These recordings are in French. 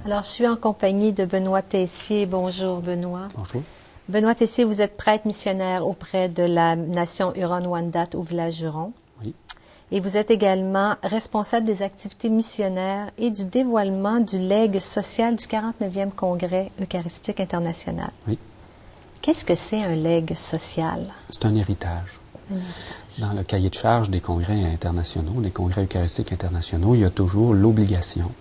Alors, je suis en compagnie de Benoît Tessier. Bonjour, Benoît. Bonjour. Benoît Tessier, vous êtes prêtre missionnaire auprès de la nation Huron-Wendat au village Huron. Oui. Et vous êtes également responsable des activités missionnaires et du dévoilement du legs social du 49e Congrès eucharistique international. Oui. Qu'est-ce que c'est un legs social? C'est un héritage. Dans le cahier de charge des congrès internationaux, des congrès eucharistiques internationaux, il y a toujours l'obligation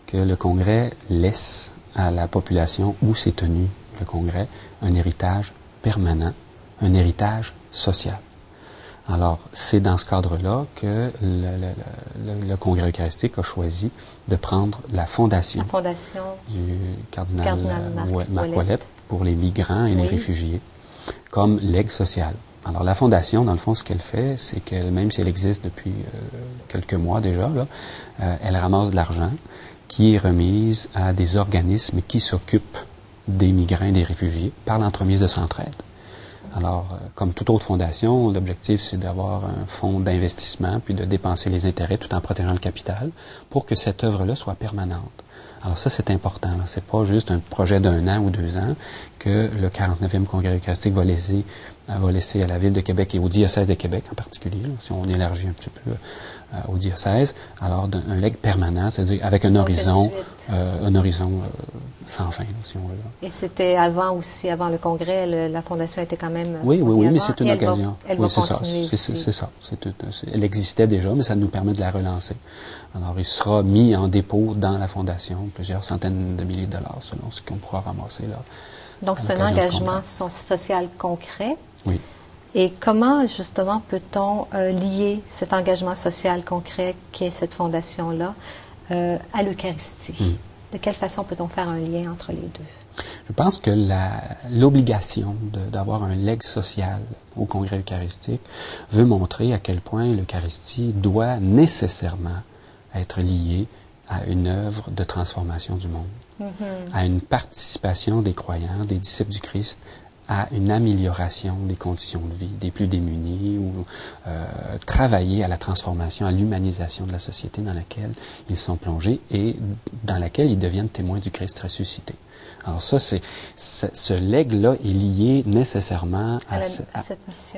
que le congrès laisse à la population où s'est tenu le congrès un héritage permanent, un héritage social. Alors, c'est dans ce cadre-là que le congrès eucharistique a choisi de prendre la fondation du cardinal Marc Ouellet pour les migrants et les réfugiés comme legs social. Alors, la fondation, dans le fond, ce qu'elle fait, c'est qu'elle, même si elle existe depuis quelques mois déjà, là, elle ramasse de l'argent qui est remise à des organismes qui s'occupent des migrants et des réfugiés par l'entremise de Centraide. Alors, comme toute autre fondation, l'objectif, c'est d'avoir un fonds d'investissement puis de dépenser les intérêts tout en protégeant le capital pour que cette œuvre-là soit permanente. Alors ça, c'est important. Ce n'est pas juste un projet d'1 an ou 2 ans que le 49e Congrès eucharistique va laisser à la Ville de Québec et au diocèse de Québec en particulier, là, si on élargit un petit peu au diocèse. Alors, un legs permanent, c'est-à-dire avec un horizon sans fin, là, si on veut. Là. Et c'était avant le Congrès, la Fondation était quand même... Oui, mais c'est une occasion. Elle va continuer c'est ça. Elle existait déjà, mais ça nous permet de la relancer. Alors, il sera mis en dépôt dans la Fondation, plusieurs centaines de milliers de dollars, selon ce qu'on pourra ramasser là. Donc, c'est un engagement social concret. Oui. Et comment, justement, peut-on lier cet engagement social concret qu'est cette fondation-là à l'Eucharistie? De quelle façon peut-on faire un lien entre les deux? Je pense que l'obligation d'avoir un legs social au Congrès eucharistique veut montrer à quel point l'Eucharistie doit nécessairement être liée à une œuvre de transformation du monde, à une participation des croyants, des disciples du Christ, à une amélioration des conditions de vie des plus démunis ou travailler à la transformation, à l'humanisation de la société dans laquelle ils sont plongés et dans laquelle ils deviennent témoins du Christ ressuscité. Alors ça, ce legs-là est lié nécessairement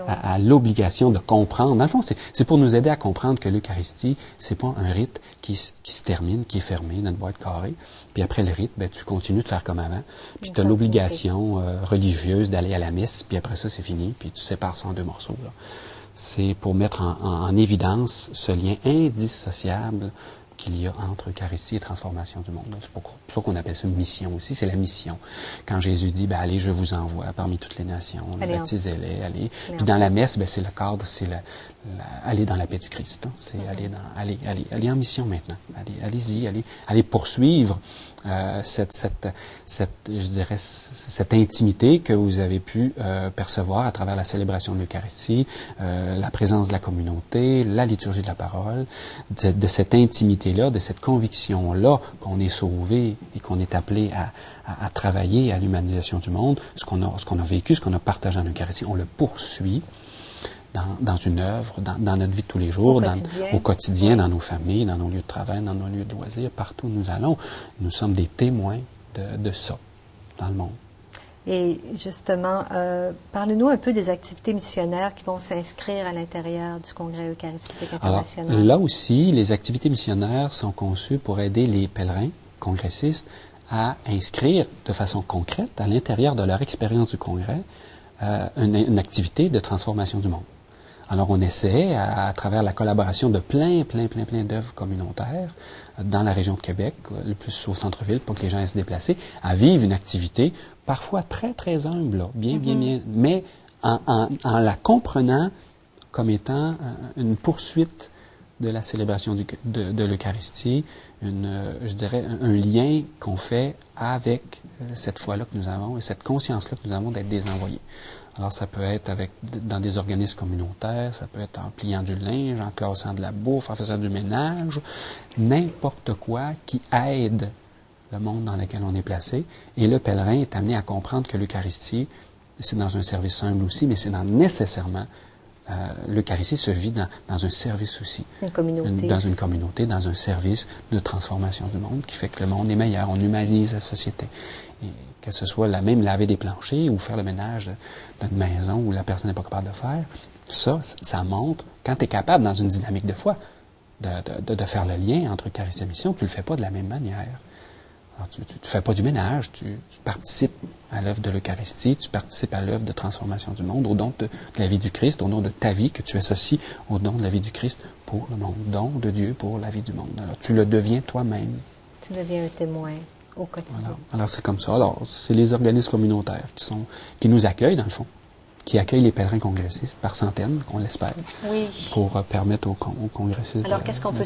à l'obligation de comprendre. Dans le fond, c'est pour nous aider à comprendre que l'Eucharistie, c'est pas un rite qui se termine, qui est fermé dans une boîte carrée. Puis après le rite, tu continues de faire comme avant. Puis tu as l'obligation religieuse d'aller à la messe, puis après ça, c'est fini, puis tu sépares ça en 2 morceaux. Là. C'est pour mettre en évidence ce lien indissociable qu'il y a entre Eucharistie et transformation du monde. C'est pour ça qu'on appelle ça mission aussi, c'est la mission. Quand Jésus dit, allez, je vous envoie parmi toutes les nations, baptisez-les, allez. Puis dans la messe, c'est le cadre, c'est aller dans la paix du Christ. Hein. C'est aller en mission maintenant. Allez-y, allez poursuivre cette intimité que vous avez pu percevoir à travers la célébration de l'Eucharistie, la présence de la communauté, la liturgie de la parole, de cette intimité-là, de cette conviction-là qu'on est sauvé et qu'on est appelé à travailler à l'humanisation du monde, ce qu'on a vécu, ce qu'on a partagé en Eucharistie, on le poursuit dans une œuvre, dans notre vie de tous les jours, au quotidien, dans nos familles, dans nos lieux de travail, dans nos lieux de loisirs, partout où nous allons. Nous sommes des témoins de ça dans le monde. Et justement, parlez-nous un peu des activités missionnaires qui vont s'inscrire à l'intérieur du Congrès eucharistique international. Alors, là aussi, les activités missionnaires sont conçues pour aider les pèlerins congressistes à inscrire de façon concrète à l'intérieur de leur expérience du Congrès une activité de transformation du monde. Alors, on essaie, à travers la collaboration de plein d'œuvres communautaires dans la région de Québec, le plus au centre-ville, pour que les gens aient se déplacer, à vivre une activité parfois très humble, là, bien, mais en la comprenant comme étant une poursuite de la célébration de l'Eucharistie, je dirais, un lien qu'on fait avec cette foi-là que nous avons et cette conscience-là que nous avons d'être des envoyés. Alors, ça peut être dans des organismes communautaires, ça peut être en pliant du linge, en classant de la bouffe, en faisant du ménage, n'importe quoi qui aide le monde dans lequel on est placé. Et le pèlerin est amené à comprendre que l'Eucharistie, c'est dans un service humble aussi, mais c'est nécessairement l'Eucharistie se vit dans un service aussi. Une communauté. Dans une communauté, dans un service de transformation du monde qui fait que le monde est meilleur. On humanise la société. Et que ce soit même laver des planchers ou faire le ménage d'une maison où la personne n'est pas capable de faire, ça montre, quand tu es capable dans une dynamique de foi, de faire le lien entre Eucharistie et mission, tu ne le fais pas de la même manière. Alors, tu ne fais pas du ménage, tu participes à l'œuvre de l'Eucharistie, tu participes à l'œuvre de transformation du monde, au don de la vie du Christ, au nom de ta vie que tu associes au don de la vie du Christ pour le monde, don de Dieu pour la vie du monde. Alors, tu le deviens toi-même. Tu deviens un témoin au quotidien. Voilà. Alors, c'est comme ça. Alors, c'est les organismes communautaires qui nous accueillent, dans le fond, qui accueillent les pèlerins congressistes par centaines, on l'espère, oui. pour permettre aux congressistes... Alors, qu'est-ce qu'on peut